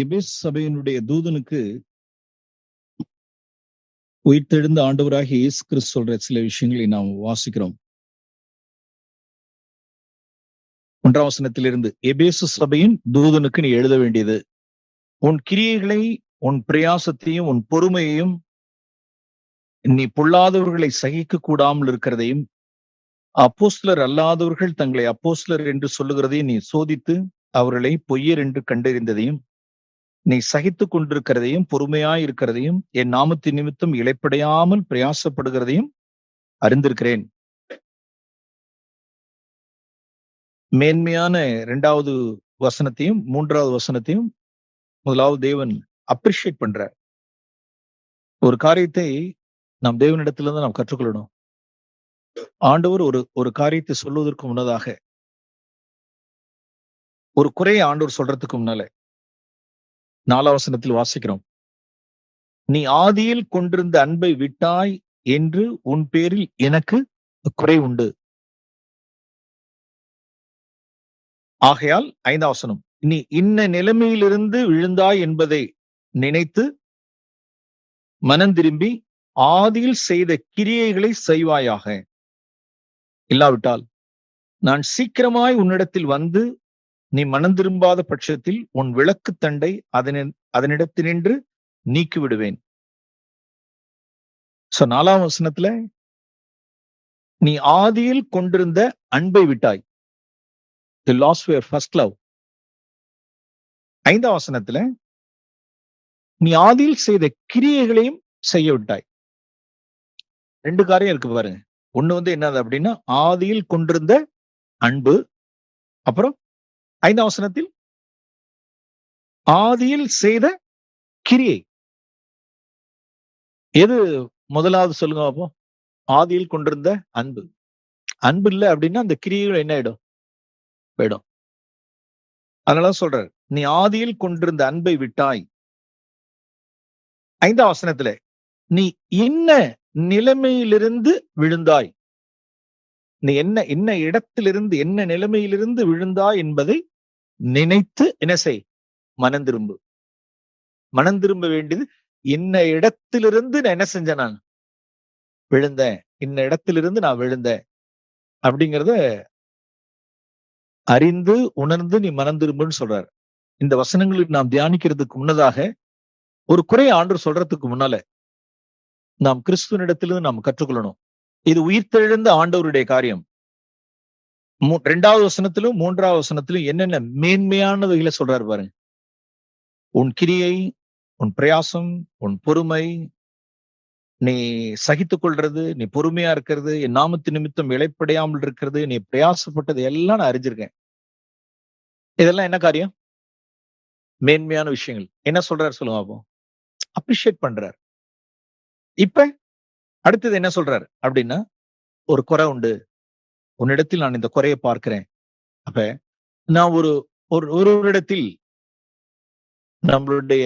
எபேசு சபையினுடைய தூதனுக்கு உயிர்த்தெழுந்த ஆண்டவராகிய இயேசு கிறிஸ்து சொல்ற சில விஷயங்களை நாம் வாசிக்கிறோம். 1ஆம் வசனத்திலிருந்து, எபேசு சபையின் தூதனுக்கு நீ எழுத வேண்டியது, உன் கிரியைகளை, உன் பிரயாசத்தையும், உன் பொறுமையையும், நீ பொல்லாதவர்களை சகிக்க கூடாமல் இருக்கிறதையும், அப்போஸ்தலர் அல்லாதவர்கள் தங்களை அப்போஸ்தலர் என்று சொல்லுகிறதையும் நீ சோதித்து அவர்களை பொய்யர் என்று கண்டறிந்ததையும், நீ சகித்துக் கொண்டிருக்கிறதையும், பொறுமையாய் இருக்கிறதையும், என் நாமத்தின் நிமித்தம் இளைப்படையாமல் பிரயாசப்படுகிறதையும் அறிந்திருக்கிறேன். மேன்மையான 2வது வசனத்தையும் 3வது வசனத்தையும் முதலாவது தேவன் அப்ரிஷியேட் பண்றார். ஒரு காரியத்தை நாம் தேவனிடத்திலிருந்து நாம் கற்றுக்கொள்ளணும். ஆண்டவர் ஒரு காரியத்தை சொல்வதற்கு முன்னதாக, ஒரு குறையை ஆண்டவர் சொல்றதுக்கு முன்னால 4ஆம் வசனத்தில் வாசிக்கிறோம், நீ ஆதியில் கொண்டிருந்த அன்பை விட்டாய் என்று உன் பேரில் எனக்கு குறை உண்டு. ஆகையால் 5ஆம் வசனம், நீ இன்ன நிலைமையிலிருந்து விழுந்தாய் என்பதை நினைத்து மனம் திரும்பி ஆதியில் செய்த கிரியைகளை செய்வாயாக. இல்லாவிட்டால் நான் சீக்கிரமாய் உன்னிடத்தில் வந்து நீ மனம் திரும்பாத பட்சத்தில் உன் விளக்கு தண்டை அதனிடத்தினின்று நீக்கி விடுவேன். 4ஆம் வசனத்துல நீ ஆதியில் கொண்டிருந்த அன்பை விட்டாய். You lost your first love. 5ஆம் வசனத்துல நீ ஆதியில் செய்த கிரியைகளையும் செய்ய விட்டாய். 2 காரியம் இருக்கு பாருங்க. ஒண்ணு என்னது அப்படின்னா, ஆதியில் கொண்டிருந்த அன்பு. அப்புறம் 5ஆம் வசனத்தில் ஆதியில் செய்த கிரியை. எது முதலாவது சொல்லுங்க அப்போ? ஆதியில் கொண்டிருந்த அன்பு. அன்பு இல்லை அப்படின்னா அந்த கிரியைகள் என்ன ஆயிடும்? போயிடும். அதனால சொல்றார், நீ ஆதியில் கொண்டிருந்த அன்பை விட்டாய். 5ஆம் வசனத்துல நீ என்ன நிலைமையிலிருந்து விழுந்தாய், நீ என்ன இடத்திலிருந்து, என்ன நிலைமையிலிருந்து விழுந்தாய் என்பதை நினைத்து என்ன செய்? மனம் திரும்பு. மனம் திரும்ப வேண்டியது, இன்ன இடத்திலிருந்து நான் என்ன செஞ்சேன்? நான் விழுந்தேன், இன்ன இடத்திலிருந்து நான் விழுந்தேன் அப்படிங்கிறத அறிந்து உணர்ந்து நீ மனம் திரும்புன்னு சொல்றாரு. இந்த வசனங்களுக்கு நாம் தியானிக்கிறதுக்கு முன்னதாக, ஒரு குறைய ஆண்டவர் சொல்றதுக்கு முன்னால நாம் கிறிஸ்துவனிடத்திலிருந்து நாம் கற்றுக்கொள்ளணும். இது உயிர்த்தெழுந்த ஆண்டவருடைய காரியம். 2வது வசனத்திலும் 3வது வசனத்திலும் என்னென்ன மேன்மையானவைகளை சொல்றாரு பாருங்க. உன் கிரியை, உன் பிரயாசம், உன் பொறுமை, நீ சகித்துக் கொள்றது, நீ பொறுமையா இருக்கிறது, என் நாமத்து நிமித்தம் இளைப்படையாமல் இருக்கிறது, நீ பிரயாசப்பட்டது எல்லாம் நான் அறிஞ்சிருக்கேன். இதெல்லாம் என்ன காரியம்? மேன்மையான விஷயங்கள். என்ன சொல்றாரு சொல்லுங்க அப்போ? அப்ரிஷியேட் பண்றார். இப்ப அடுத்தது என்ன சொல்றாரு அப்படின்னா, ஒரு குறை உண்டு, உன்னிடத்தில் நான் இந்த குறையை பார்க்கிறேன். அப்ப நான் ஒரு இடத்தில் நம்மளுடைய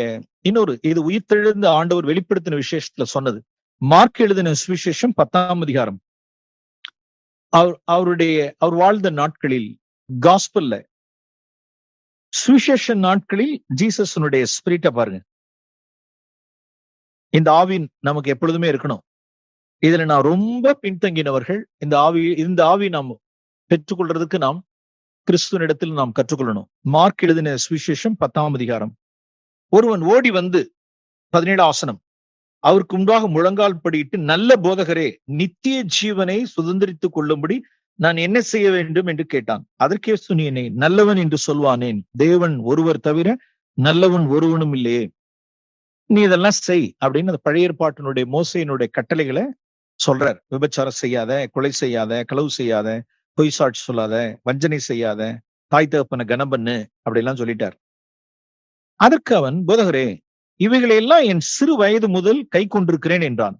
இன்னொரு, இது உயிர்த்தெழுந்த ஆண்டவர் வெளிப்படுத்தின விசேஷத்துல சொன்னது. மார்க் எழுதின சுவிசேஷம் 10ஆம் அதிகாரம். அவர் வாழ்ந்த நாட்களில், காஸ்பல்ல சுவிசேஷ நாட்களில் ஜீசஸனுடைய ஸ்பிரிட்டை பாருங்க. இந்த ஆவி நமக்கு எப்பொழுதுமே இருக்கணும். இதுல நான் ரொம்ப பின்தங்கினவர்கள். இந்த ஆவி நாம் பெற்றுக்கொள்றதுக்கு நாம் கிறிஸ்துவனிடத்தில் நாம் கற்றுக்கொள்ளணும். மார்க் எழுதின சுவிசேஷம் 10ஆம் அதிகாரம். ஒருவன் ஓடி வந்து 17ஆம் வசனம், அவருக்கு முன்பாக முழங்கால் படியிட்டு, நல்ல போதகரே, நித்திய ஜீவனை சுதந்திரித்துக் கொள்ளும்படி நான் என்ன செய்ய வேண்டும் என்று கேட்டான். அதற்கே நீ என்னை நல்லவன் என்று சொல்வானேன்? தேவன் ஒருவர் தவிர நல்லவன் ஒருவனும் இல்லையே. நீ இதெல்லாம் செய் அப்படின்னு அந்த பழைய ஏற்பாட்டினுடைய மோசேயினுடைய கட்டளைகளை சொல்றார். விபச்சாரம் செய்யாத, கொலை செய்யாத, களவு செய்யாத, பொய் சாட்சி சொல்லாத, வஞ்சனை செய்யாத, தாய் தகப்பனை கனம் பண்ணு, அப்படிலாம் சொல்லிட்டார். அதற்கு அவன், போதகரே, இவைகளையெல்லாம் என் சிறு வயது முதல் கை கொண்டிருக்கிறேன் என்றான்.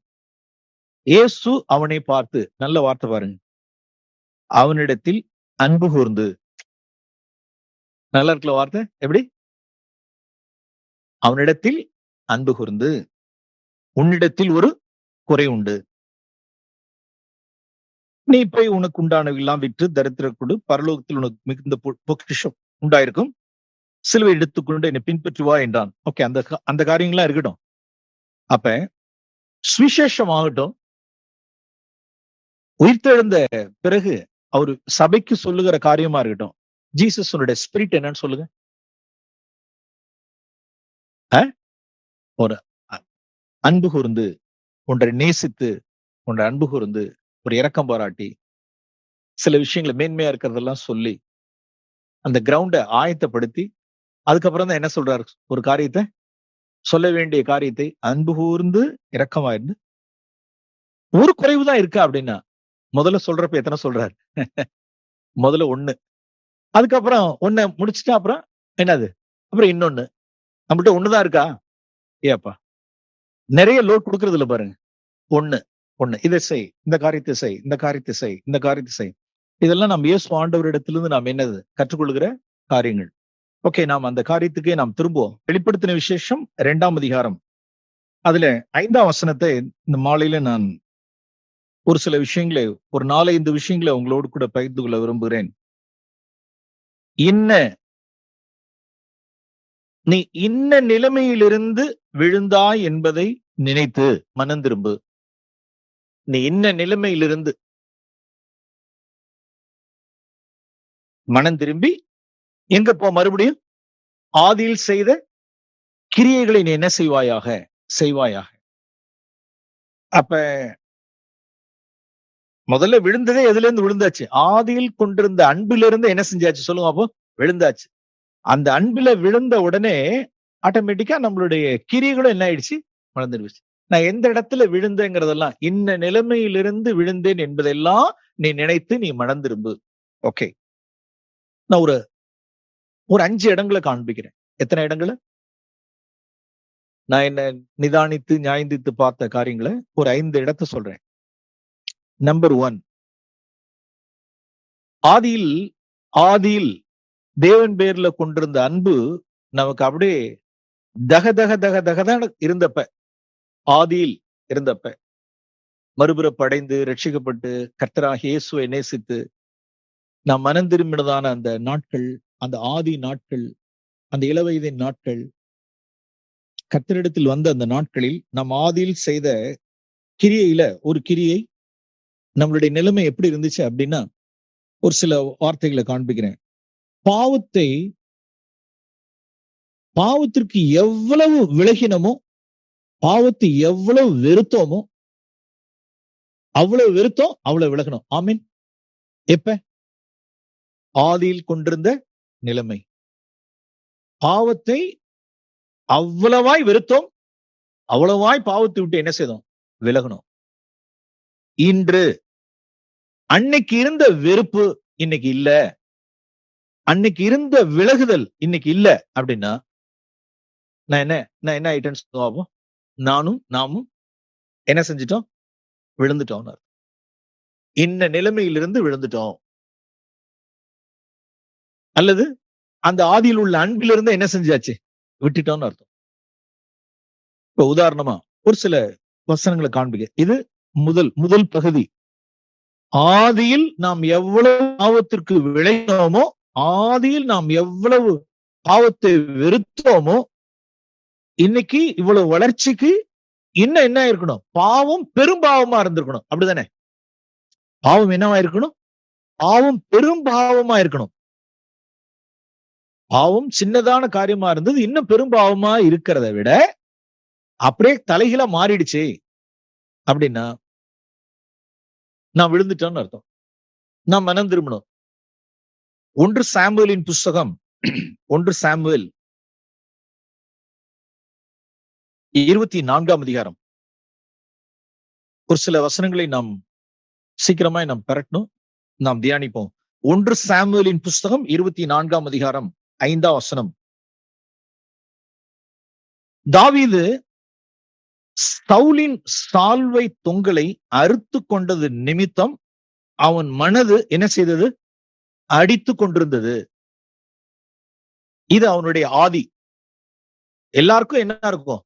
இயேசு அவனை பார்த்து, நல்ல வார்த்தை பாருங்க, அவனிடத்தில் அன்பு கூர்ந்து. நல்லா இருக்குல்ல வார்த்தை? எப்படி? அவனிடத்தில் அன்பு கூர்ந்து, உன்னிடத்தில் ஒரு குறை உண்டு, நீ போய் உனக்கு உண்டானவெல்லாம் விற்று தரித்திரர் கொடு, பரலோகத்தில் உனக்கு மிகுந்த பொக்கிஷம் உண்டாயிருக்கும், சிலுவை எடுத்துக்கொண்டு என்னை பின்பற்றி வா என்றான். ஓகே, அந்த காரியங்கள்லாம் இருக்கட்டும். அப்ப சுவிசேஷம் ஆகட்டும், உயிர்த்தெழுந்த பிறகு அவர் சபைக்கு சொல்லுகிற காரியமா இருக்கட்டும், ஜீசஸோட ஸ்பிரிட் என்னன்னு சொல்லுங்க. ஒரு அன்பு கூர்ந்து, ஒன்றை நேசித்து, ஒன்றை அன்பு கூர்ந்து, ஒரு இரக்கம் பாராட்டி, சில விஷயங்களை மேன்மையா இருக்கிறதெல்லாம் சொல்லி, அந்த கிரவுண்டை ஆயத்தப்படுத்தி, அதுக்கப்புறம் தான் என்ன சொல்றாரு? ஒரு காரியத்தை, சொல்ல வேண்டிய காரியத்தை அன்பு கூர்ந்து இரக்கமா இருந்து, ஒரு குறைவுதான் இருக்கா அப்படின்னா, முதல்ல சொல்றப்ப எத்தனை சொல்றாரு? முதல்ல 1, அதுக்கப்புறம் 1 முடிச்சுட்டா அப்புறம் என்னது? அப்புறம் இன்னொன்னு. நம்மகிட்ட 1தான் இருக்கா? ஏப்பா நிறைய லோட் கொடுக்கறது இல்ல பாருங்க. 1 இதை செய், இந்த காரியத்தை செய், இந்த காரியத்தை செய், இந்த காரியத்தை செய். இதெல்லாம் நாம் இயேசு ஆண்டவரிடத்திலிருந்து நாம் என்னது கற்றுக்கொள்கிற காரியங்கள். ஓகே, நாம் அந்த காரியத்துக்கே நாம் திரும்புவோம். வெளிப்படுத்தின விசேஷம் 2ஆம் அதிகாரம், அதுல 5ஆம் வசனத்தை இந்த மாலையில நான் ஒரு சில விஷயங்களை, ஒரு 4-5 விஷயங்களை உங்களோடு கூட பகிர்ந்து கொள்ள விரும்புகிறேன். நீ இன்ன நிலைமையிலிருந்து விழுந்தாய் என்பதை நினைத்து மனம் திரும்பு. நீ இன்ன நிலைமையிலிருந்து மனம் திரும்பி எங்க போ? மறுபடியும் ஆதியில் செய்த கிரியைகளை நீ என்ன செய்வாயாக. அப்ப முதல்ல விழுந்ததே எதுல இருந்து விழுந்தாச்சு? ஆதியில் கொண்டிருந்த அன்பிலிருந்து என்ன செஞ்சாச்சு சொல்லுங்க அப்போ? விழுந்தாச்சு. அந்த அன்பில விழுந்த உடனே ஆட்டோமேட்டிக்கா நம்மளுடைய கிரியைகளும் என்ன ஆயிடுச்சு? வளர்ந்துடுச்சு. நான் எந்த இடத்துல விழுந்தேங்கிறதெல்லாம், இன்ன நிலைமையிலிருந்து விழுந்தேன் என்பதெல்லாம் நீ நினைத்து நீ மனம் திரும்பு. ஓகே, நான் ஒரு 5 இடங்களை காண்பிக்கிறேன். எத்தனை இடங்களை? நான் என்ன நிதானித்து நியாயந்தித்து பார்த்த காரியங்களை ஒரு 5 இடத்தை சொல்றேன். நம்பர் 1, ஆதியில் தேவன் பேர்ல கொண்டிருந்த அன்பு நமக்கு அப்படியே தகதகதான் இருந்தப்ப, ஆதியில் இருந்தப்ப, மறுபிறப்படைந்து ரட்சிக்கப்பட்டு கர்த்தராகிய இயேசுவை நேசித்து நாம் மனம் திரும்பினதான அந்த நாட்கள், அந்த ஆதி நாட்கள், அந்த இளவயதின் நாட்கள், கர்த்தரிடத்தில் வந்த அந்த நாட்களில் நம் ஆதியில் செய்த கிரியையில ஒரு கிரியை, நம்மளுடைய நிலைமை எப்படி இருந்துச்சு அப்படின்னா, ஒரு சில வார்த்தைகளை காண்பிக்கிறேன். பாவத்திற்கு எவ்வளவு விலகினமோ, பாவத்தை எவ்வளவு வெறுத்தோமோ, அவ்வளவு வெறுத்தோம், அவ்வளவு விலகணும். ஆமீன். எப்ப? ஆதியில் கொண்டிருந்த நிலைமை. பாவத்தை அவ்வளவாய் வெறுத்தோம், அவ்வளவாய் பாவத்தை விட்டு என்ன செய்தோம்? விலகணும். இன்று அன்னைக்கு இருந்த வெறுப்பு இன்னைக்கு இல்ல, அன்னைக்கு இருந்த விலகுதல் இன்னைக்கு இல்ல அப்படின்னா, நான் என்ன ஆயிட்டேன்னு சொல்லுவோம்? நாமும் என்ன செஞ்சிட்டோம்? விழுந்துட்டோம். இன்ன நிலைமையிலிருந்து விழுந்துட்டோம். அல்லது அந்த ஆதியில் உள்ள அன்பிலிருந்து என்ன செஞ்சாச்சு? விட்டுட்டோம்னு அர்த்தம். இப்ப உதாரணமா ஒரு சில வசனங்களை காண்பிக்க. இது முதல் பகுதி. ஆதியில் நாம் எவ்வளவு பாவத்திற்கு விளைந்தோமோ, ஆதியில் நாம் எவ்வளவு பாவத்தை வெறுத்தோமோ, இன்னைக்கு இவ்வளவு வளர்ச்சிக்கு இன்னும் என்ன இருக்கணும்? பாவம் பெரும் பாவமா இருந்திருக்கணும். அப்படிதானே? பாவம் என்னவா இருக்கணும்? பாவம் பெரும் பாவமா இருக்கணும். பாவம் சின்னதான காரியமா இருந்தது, இன்னும் பெரும் பாவமா இருக்கிறத விட அப்படியே தலைகீழா மாறிடுச்சு அப்படின்னா, நான் விழுந்துட்டேன்னு அர்த்தம். நான் மனம் திரும்பணும். 1 சாமுவேலின் புஸ்தகம், 1 சாமுவேல் 24ஆம் அதிகாரம். ஒரு சில வசனங்களை நாம் சீக்கிரமா நாம் பெறட்டணும், நாம் தியானிப்போம். 1 சாமுவேலின் புஸ்தகம் 24ஆம் அதிகாரம் 5ஆம் வசனம். தாவீது சவுலின் சால்வை தொங்கலை அறுத்து கொண்டது நிமித்தம் அவன் மனது என்ன செய்தது? அடித்து கொண்டிருந்தது. இது அவனுடைய ஆதி. எல்லாருக்கும் என்ன இருக்கும்?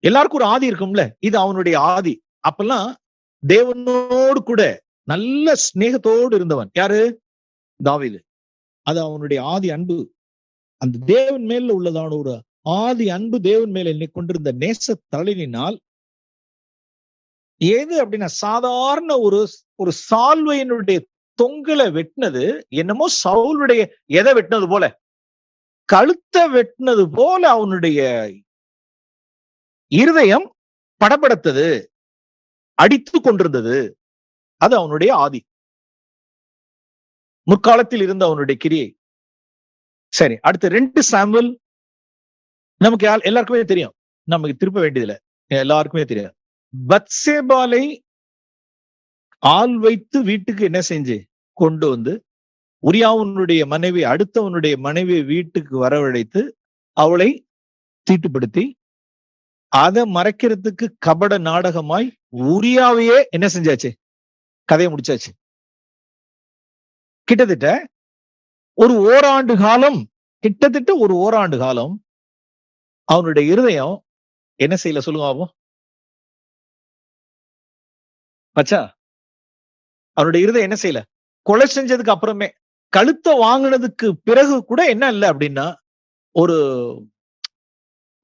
எல்லாருக்கும் ஒரு ஆதி இருக்கும்ல. இது அவனுடைய ஆதி. அப்பெல்லாம் தேவனோடு கூட நல்ல சிநேகத்தோடு இருந்தவன் யாரு? தாவீது. அது அவனுடைய ஆதி அன்பு. அந்த தேவன் மேல உள்ளதான ஒரு ஆதி அன்பு, தேவன் மேல என்னை கொண்டிருந்த நேச தளிரினால் ஏது அப்படின்னா சாதாரண ஒரு சால்வையினுடைய தொங்கலை வெட்டினது என்னமோ சவுளுடைய எதை வெட்டினது போல, கழுத்தை வெட்டினது போல அவனுடைய இருதயம் படபடத்தது, அடித்து கொண்டிருந்தது. அது அவனுடைய ஆதி, முற்காலத்தில் இருந்த அவனுடைய கிரியை. சரி, அடுத்து 2 சாமுவேல் நமக்கு எல்லாருக்குமே தெரியும், நமக்கு திருப்ப வேண்டியதில்லை, எல்லாருக்குமே தெரியும். பத்சேபாலை ஆள் வைத்து வீட்டுக்கு என்ன செஞ்சு கொண்டு வந்து உரியாவுனுடைய மனைவி, அடுத்தவனுடைய மனைவியை வீட்டுக்கு வரவழைத்து அவளை தீட்டுப்படுத்தி அதை மறைக்கிறதுக்கு கபட நாடகமாய் உரியாவையே என்ன செஞ்சாச்சு, கதையை முடிச்சாச்சு. கிட்டத்தட்ட ஒரு ஓராண்டு காலம், கிட்டத்தட்ட ஒரு ஓராண்டு காலம் அவனுடைய இருதயம் என்ன செய்யல சொல்லுங்க பச்சா, அவனுடைய இருதயம் என்ன செய்யல, கொலை செஞ்சதுக்கு அப்புறமே, கழுத்தை வாங்கினதுக்கு பிறகு கூட என்ன இல்லை அப்படின்னா ஒரு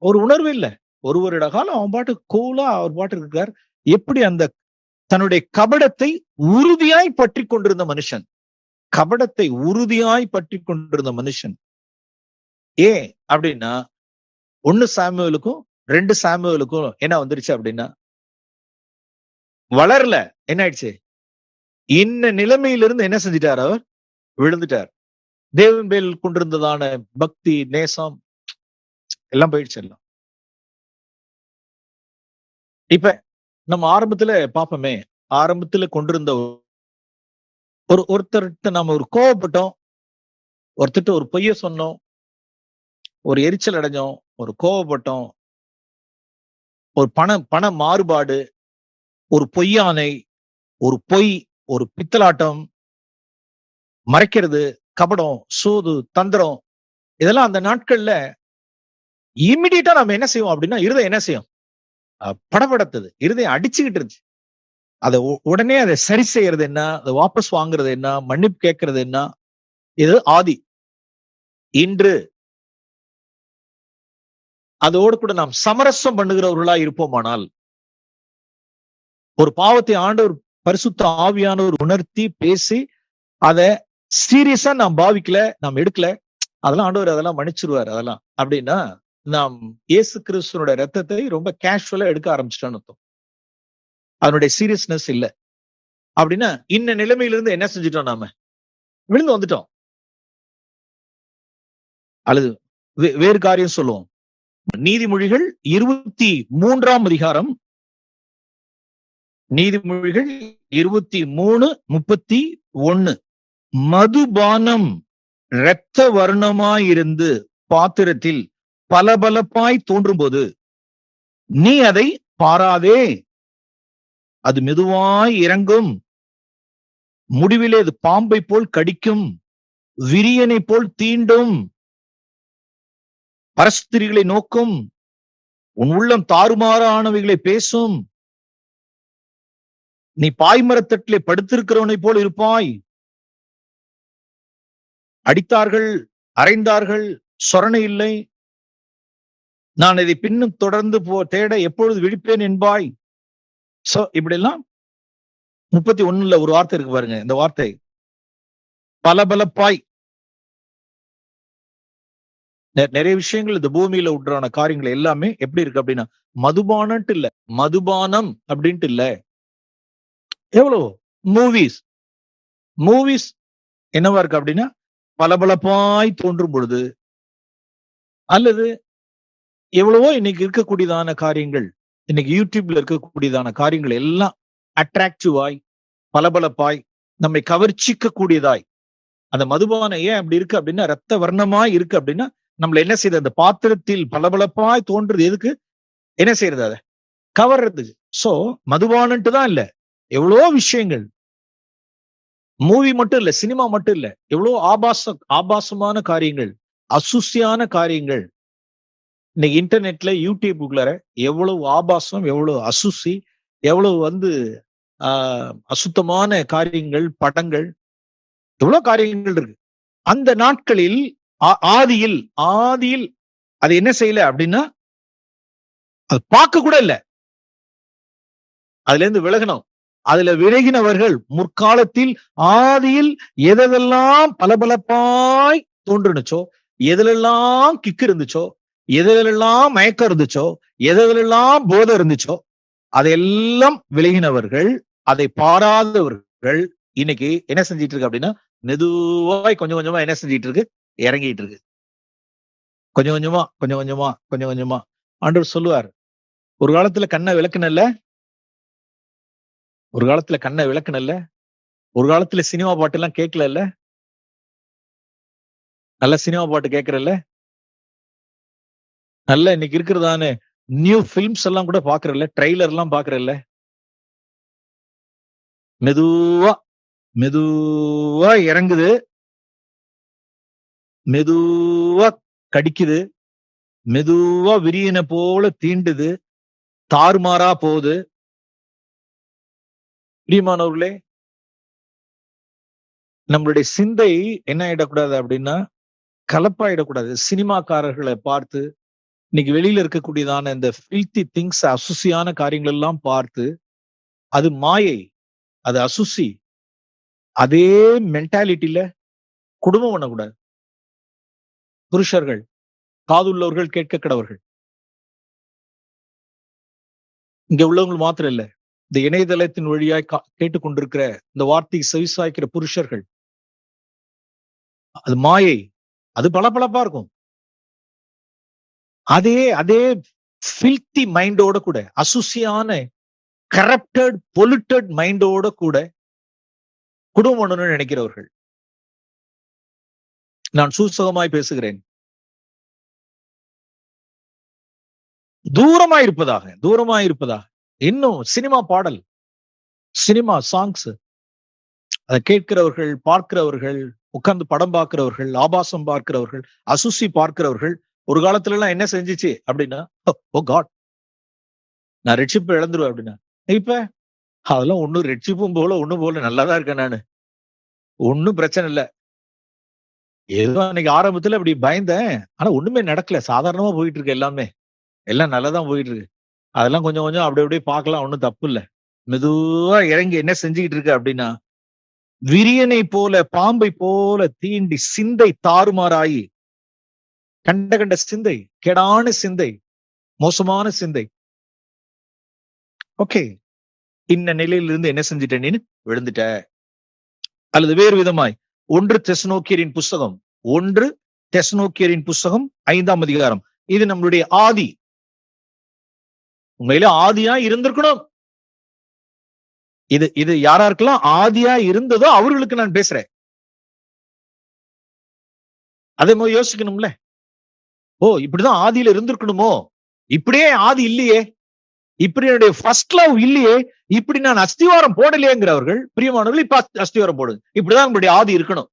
ஒரு உணர்வு இல்லை. ஒரு வருட காலம் அவன் பாட்டு கூலா அவர் பாட்டு இருக்கார். எப்படி அந்த தன்னுடைய கபடத்தை உறுதியாய் பற்றி கொண்டிருந்த மனுஷன், கபடத்தை உறுதியாய் பற்றி கொண்டிருந்த மனுஷன். ஏன் அப்படின்னா 1 சாமுவேலுக்கும் 2 சாமுவேலுக்கும் என்ன வந்துருச்சு அப்படின்னா, வளரல, என்ன ஆயிடுச்சு, இன்ன நிலைமையிலிருந்து என்ன செஞ்சிட்டார், அவர் விழுந்துட்டார். தேவன் மேல் கொண்டிருந்ததான பக்தி, நேசம் எல்லாம் போயிடுச்சு எல்லாம். இப்ப நம்ம ஆரம்பத்துல பாப்போமே, ஆரம்பத்துல கொண்டிருந்த ஒருத்தர்கிட்ட நாம ஒரு கோவப்பட்டோம், ஒருத்தர்கிட்ட ஒரு பொய்ய சொன்னோம், ஒரு எரிச்சல் அடைஞ்சோம், ஒரு கோவப்பட்டோம், ஒரு பண மாறுபாடு, ஒரு பொய்யானை, ஒரு பொய், ஒரு பித்தலாட்டம், மறைக்கிறது, கபடம், சூது, தந்திரம், இதெல்லாம் அந்த நாட்கள்ல இமிடியேட்டா நம்ம என்ன செய்வோம் அப்படின்னா, இருதயம் என்ன செய்யும், படபடத்தது, இருதயம் அடிச்சுக்கிட்டு இருந்துச்சு. அதை உடனே அதை சரி செய்யறது என்ன, அதை வாபஸ் வாங்குறது என்ன, மன்னிப்பு கேட்கறது என்ன, இது ஆதி. இன்று அதோடு கூட நாம் சமரசம் பண்ணுகிறவர்களா இருப்போமானால், ஒரு பாவத்தை ஆண்டவர் பரிசுத்த ஆவியானவர் உணர்த்தி பேசி அதை சீரியஸா நாம் பாவிக்கல, நாம் எடுக்கல, அதெல்லாம் ஆண்டவர் அதெல்லாம் மன்னிச்சிருவார் அதெல்லாம் அப்படின்னா, நாம் இயேசு கிறிஸ்துவோட ரத்தத்தை ரொம்ப கேஷுவலா எடுக்க ஆரம்பிச்சிட்டோம்னு அர்த்தம். அதனுடைய சீரியஸ்னஸ் இல்ல அப்படின்னா, இன்ன நிலைமையிலிருந்து என்ன செஞ்சிட்டோம், நாம விழுந்து வந்துட்டோம். அல்லது வேறு காரியம் சொல்லுவோம். நீதிமொழிகள் 23ஆம் அதிகாரம், நீதிமொழிகள் 23:31. மதுபானம் இரத்த வர்ணமாயிருந்து பாத்திரத்தில் பலபலப்பாய் தோன்றும் போது நீ அதை பாராதே, அது மெதுவாய் இறங்கும், முடிவிலே அது பாம்பை போல் கடிக்கும், விரியனை போல் தீண்டும், பரஸ்திரிகளை நோக்கும், உன் உள்ளம் தாறுமாறானவைகளை பேசும், நீ பாய்மரத்தட்டிலே படுத்திருக்கிறவனை போல் இருப்பாய், அடித்தார்கள், அறைந்தார்கள், சொரணை இல்லை, நான் இதை பின்னும் தொடர்ந்து தேட எப்பொழுது விழிப்பேன் என்பாய். சோ இப்படி எல்லாம் 31ல ஒரு வார்த்தை இருக்கு பாருங்க, இந்த வார்த்தை பலபலப்பாய். நிறைய விஷயங்கள் இந்த பூமியில உண்டான காரியங்கள் எல்லாமே எப்படி இருக்கு அப்படின்னா, மதுபானம்ட்டு இல்ல, மதுபானம் அப்படின்ட்டு இல்ல, எவ்வளவு மூவிஸ் என்னவா இருக்கு அப்படின்னா, பலபலப்பாய் தோன்றும் பொழுது, அல்லது எவ்வளவோ இன்னைக்கு இருக்கக்கூடியதான காரியங்கள், இன்னைக்கு யூடியூப்ல இருக்கக்கூடியதான காரியங்கள் எல்லாம் அட்ராக்டிவாய், பலபலப்பாய், நம்மை கவர்ச்சிக்க கூடியதாய். அந்த மதுபானம் ஏன் அப்படி இருக்கு அப்படின்னா, ரத்த வர்ணமாய் இருக்கு அப்படின்னா, நம்மள என்ன செய்யுது, அந்த பாத்திரத்தில் பலபலப்பாய் தோன்றது எதுக்கு, என்ன செய்யறது, அதை கவர்றதுக்கு. சோ மதுபானன்ட்டு தான் இல்ல, எவ்வளவோ விஷயங்கள், மூவி மட்டும் இல்ல, சினிமா மட்டும் இல்ல, எவ்வளவு ஆபாசமான காரியங்கள், அசுசியான காரியங்கள் இன்னைக்கு இன்டர்நெட்ல, யூடியூப்ல எவ்வளவு ஆபாசம், எவ்வளவு அசுசி, எவ்வளவு அசுத்தமான காரியங்கள், படங்கள், எவ்வளவு காரியங்கள் இருக்கு. அந்த நாட்களில் ஆதியில் ஆதியில் அது என்ன செய்யல அப்படின்னா, அது பார்க்க கூட இல்ல. அதுல இருந்து விலகணும். அதுல விலகினவர்கள் முற்காலத்தில் ஆதியில் எதெல்லாம் பளபளப்பாய் தோன்றுனுச்சோ, எதுலெல்லாம் கிக்கு இருந்துச்சோ, எதுலெல்லாம் மயக்கம் இருந்துச்சோ, எதுலெல்லாம் போதை இருந்துச்சோ, அதையெல்லாம் விலகினவர்கள், அதை பாராதவர்கள் இன்னைக்கு என்ன செஞ்சிட்டு இருக்கு அப்படின்னா, மெதுவாய் கொஞ்சம் கொஞ்சமா என்ன செஞ்சிட்டு இருக்கு, இறங்கிட்டு இருக்கு. கொஞ்சம் கொஞ்சமா கொஞ்சம் கொஞ்சமா கொஞ்சம் கொஞ்சமா ஆண்டவர் சொல்லுவார், ஒரு காலத்துல கண்ணை விளக்குனல்ல, ஒரு காலத்துல கண்ணை விளக்குனல்ல, ஒரு காலத்துல சினிமா பாட்டு எல்லாம் கேட்கல, நல்ல சினிமா பாட்டு கேட்கறல்ல, நல்ல இன்னைக்கு இருக்கிறதான நியூ பிலிம்ஸ் எல்லாம் கூட பாக்குறல்ல, ட்ரெய்லர் எல்லாம் பாக்குறல்ல, மெதுவா மெதுவா இறங்குது, மெதுவா கடிக்குது, மெதுவா விரியனை போல தீண்டுது, தாறுமாறா போகுது. பிரியமானவர்களே, நம்மளுடைய சிந்தை என்ன ஆயிடக்கூடாது அப்படின்னா, கலப்பாயிடக்கூடாது. சினிமாக்காரர்களை பார்த்து இன்னைக்கு வெளியில இருக்கக்கூடியதான இந்த ஃபில்த்தி திங்ஸ், அசுசியான காரியங்கள் எல்லாம் பார்த்து, அது மாயை, அது அசுசி. அதே மென்டாலிட்டியில குடும்பம் பண்ணக்கூடாது. புருஷர்கள் காதுள்ளவர்கள் கேட்க கடவர்கள். இங்க உள்ளவங்க மாத்திரம் இல்ல, இந்த இணையதளத்தின் வழியாய் கேட்டுக்கொண்டிருக்கிற இந்த வார்த்தை செவிசாய்க்கிற புருஷர்கள், அது மாயை, அது பளபளப்பா இருக்கும். அதே அதே ஃபில்த்தி மைண்டோட கூட, அசுசியான கரப்டட் பொல்யூட்டட் மைண்டோட கூட குடும்பம் பண்ணணும்னு நினைக்கிறவர்கள். நான் சூசகமாய் பேசுகிறேன். தூரமாய் இருப்பதாக இன்னும் சினிமா பாடல், சினிமா சாங்ஸ், அதை கேட்கிறவர்கள், பார்க்கிறவர்கள், உட்கார்ந்து படம் பார்க்கிறவர்கள், ஆபாசம் பார்க்கிறவர்கள், அசுசி பார்க்கிறவர்கள், ஒரு காலத்துல எல்லாம் என்ன செஞ்சிச்சு அப்படின்னா, ஓ காட், நான் ரட்சிப்பு இழந்துருவேன் அப்படின்னா, இப்ப அதெல்லாம் ஒண்ணும் ரட்சிப்பும் போல ஒண்ணும் போல நல்லாதான் இருக்கேன் நானு, ஒண்ணும் பிரச்சனை இல்ல. ஏதோ அன்னைக்கு ஆரம்பத்துல அப்படி பயந்தேன், ஆனா ஒண்ணுமே நடக்கல, சாதாரணமா போயிட்டு இருக்கு, எல்லாமே எல்லாம் நல்லாதான் போயிட்டு இருக்கு. அதெல்லாம் கொஞ்சம் கொஞ்சம் அப்படி அப்படியே பார்க்கலாம், ஒண்ணும் தப்பு இல்ல. மெதுவா இறங்கி என்ன செஞ்சுக்கிட்டு இருக்கு அப்படின்னா, விரியனை போல பாம்பை போல தீண்டி சிந்தை தாறுமாறாயி, கண்ட கண்ட சிந்தை, கேடான சிந்தை, மோசமான சிந்தை. ஓகே, இந்த நிலையிலிருந்து என்ன செஞ்சுட்ட, நீ விழுந்துட்ட. அல்லது வேறு விதமாய் 1 தெசலோனிக்கேயரின் புஸ்தகம் 1 தெசலோனிக்கேயரின் புஸ்தகம் 5ஆம் அதிகாரம், இது நம்மளுடைய ஆதி. உண்மையில ஆதியா இருந்திருக்கணும். இது யாராருக்கெல்லாம் ஆதியா இருந்ததோ அவர்களுக்கு நான் பேசுறேன். அதே மாதிரி யோசிக்கணும்ல, ஓ இப்படிதான் ஆதியில இருந்திருக்கணுமோ, இப்படியே ஆதி இல்லையே, இப்படி என்னுடைய ஃபர்ஸ்ட் லவ் இல்லையே, இப்படி நான் அஸ்திவாரம் போடலையேங்கிறவர்கள், பிரியமானவர்கள், இப்ப அஸ்திவாரம் போடுங்க. இப்படிதான் நம்முடைய ஆதி இருக்கணும்.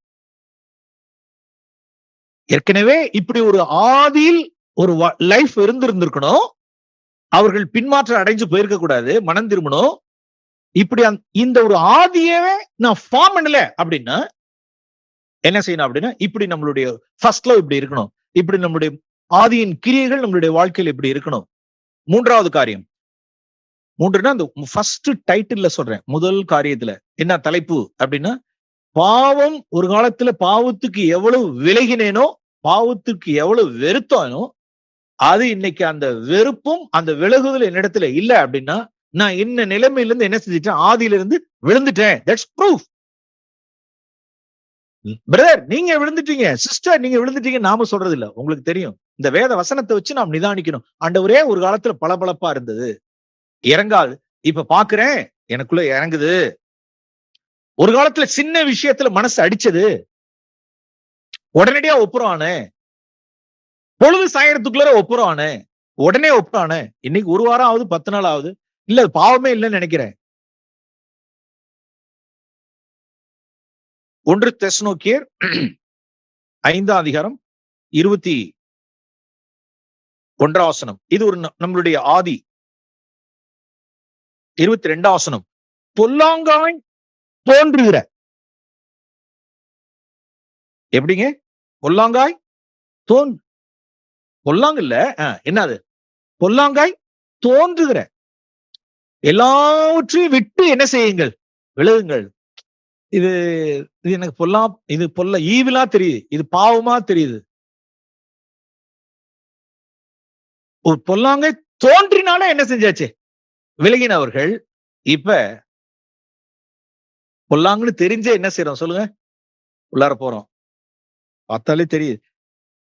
ஏற்கனவே இப்படி ஒரு ஆதியில் ஒரு லைஃப் இருந்திருக்கணும். அவர்கள் பின்மாற்றம் அடைஞ்சு போயிருக்க கூடாது, மனம் திரும்பணும். இப்படி இந்த ஒரு ஆதியவே நான் ஃபார்ம் பண்ணல அப்படின்னா என்ன செய்யணும் அப்படின்னா, இப்படி நம்மளுடைய ஃபர்ஸ்ட் லவ் இப்படி இருக்கணும், இப்படி நம்மளுடைய ஆதியின் கிரியைகள் நம்மளுடைய வாழ்க்கையில் இப்படி இருக்கணும். 3வது காரியம், 3னா அந்த ஃபர்ஸ்ட் டைட்டில்ல சொல்றேன், முதல் காரியத்துல என்ன தலைப்பு அப்படின்னா, பாவம், ஒரு காலத்துல பாவத்துக்கு எவ்வளவு விலகினேனோ, பாவத்துக்கு எவ்வளவு வெறுத்தானோ, அது இன்னைக்கு அந்த வெறுப்பும் அந்த விலகுதல் என்னிடத்துல இல்ல அப்படின்னா, நான் என்ன நிலைமையில இருந்து என்ன செஞ்சிட்டேன், ஆதியில இருந்து விழுந்துட்டேன். That's proof. பிரதர் நீங்க விழுந்துட்டீங்க, சிஸ்டர் நீங்க விழுந்துட்டீங்க, நாம சொல்றது இல்ல, உங்களுக்கு தெரியும். இந்த வேத வசனத்தை வச்சு நாம் நிதானிக்கணும். ஆண்டவரே ஒரு காலத்துல பளபளப்பா இருந்தது, இறங்காது, இப்ப பாக்குறேன் எனக்குள்ள இறங்குது. ஒரு காலத்துல சின்ன விஷயத்துல மனசு அடிச்சது, உடனடியா ஒப்புறானே, பொழுது சாயறதுக்குள்ள ஒப்புறானே, உடனே ஒப்புறானே. இன்னைக்கு 1 வாரம் ஆகுது, 10 நாள் ஆகுது, இல்ல பாவமே இல்லைன்னு நினைக்கிறேன். 1 தெசலோனிக்கேயர் 5ஆம் அதிகாரம் 21ஆம் வசனம், இது ஒரு நம்மளுடைய ஆதி. 22ஆம் வசனம், பொல்லாங்காய் தோன்றுகிற, எப்படிங்க பொல்லாங்காய் பொல்லாங்கு இல்ல, என்னது பொல்லாங்காய் தோன்றுகிற எல்லாவற்றையும் விட்டு என்ன செய்யுங்கள், விலகுங்கள். இது இது எனக்கு இது ஈவிலா தெரியுது, இது பாவமா தெரியுது. ஒரு பொல்லாங்கை தோன்றினாலும் என்ன செஞ்சாச்சு, விலகினவர்கள். இப்ப பொல்லாங்குன்னு தெரிஞ்சே என்ன செய்யறோம் சொல்லுங்க, உள்ளார போறோம். பார்த்தாலே தெரியுது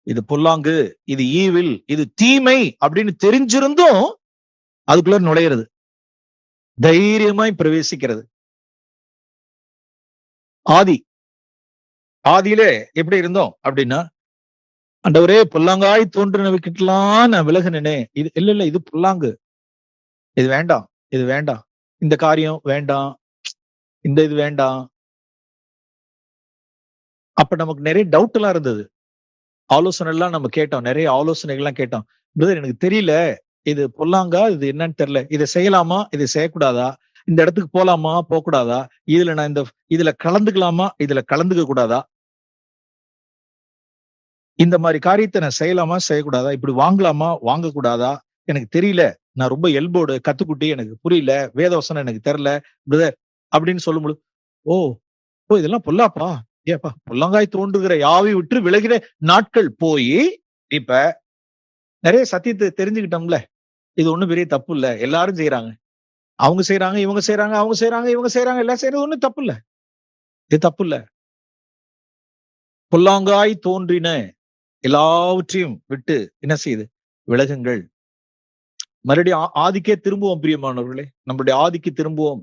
இது பொல்லாங்கு, இது ஈவில், இது தீமை அப்படின்னு தெரிஞ்சிருந்தும் அதுக்குள்ள நுழையிறது, தைரியமாய் பிரவேசிக்கிறது. ஆதியிலே எப்படி இருந்தோம் அப்படின்னா, ஆண்டவரே பொல்லாங்காய் தோன்றினவைக்கிட்டலாம் நான் விலகினேனே, இது இல்ல இது பொல்லாங்கு, இது வேண்டாம், இது வேண்டாம், இந்த காரியம் வேண்டாம், இந்த இது வேண்டாம். அப்ப நமக்கு நிறைய டவுட் எல்லாம் இருந்தது. ஆலோசனை எல்லாம் நம்ம கேட்டோம், நிறைய ஆலோசனைகள்லாம் கேட்டோம். பிரதர் எனக்கு தெரியல, இது பொல்லாங்கா, இது என்னன்னு தெரியல, இதை செய்யலாமா, இதை செய்யக்கூடாதா, இந்த இடத்துக்கு போலாமா போகக்கூடாதா, நான் இதுல கலந்துக்கலாமா, இதுல கலந்துக்க கூடாதா, இந்த மாதிரி காரியத்தை நான் செய்யலாமா செய்யக்கூடாதா, இப்படி வாங்கலாமா வாங்கக்கூடாதா, எனக்கு தெரியல, நான் ரொம்ப எல்போர்டு கத்துக்குட்டி, எனக்கு புரியல, வேதவசனம் எனக்கு தெரியல பிரதர் அப்படின்னு சொல்லும்போது, ஓ இதெல்லாம் பொல்லாப்பா, ஏப்பா பொல்லாங்காய் தோன்றுகிற யாவை விட்டு விலகிற நாட்கள் போய் இப்ப நிறைய சத்தியத்தை தெரிஞ்சுக்கிட்டோம்ல. இது ஒண்ணும் பெரிய தப்பு இல்ல, எல்லாரும் செய்யறாங்க, அவங்க செய்யறாங்க, இவங்க செய்யறாங்க, அவங்க செய்யறாங்க, இவங்க செய்யறாங்க, எல்லாம் செய்யறது ஒண்ணும் தப்பு இல்ல, இது தப்பு இல்ல. பொல்லாங்காய் தோன்றின எல்லாவற்றையும் விட்டு என்ன செய்யுது, விலகுங்கள். மறுபடியும் ஆதிக்கே திரும்புவோம் பிரியமானவர்களே, நம்மளுடைய ஆதிக்கு திரும்புவோம்.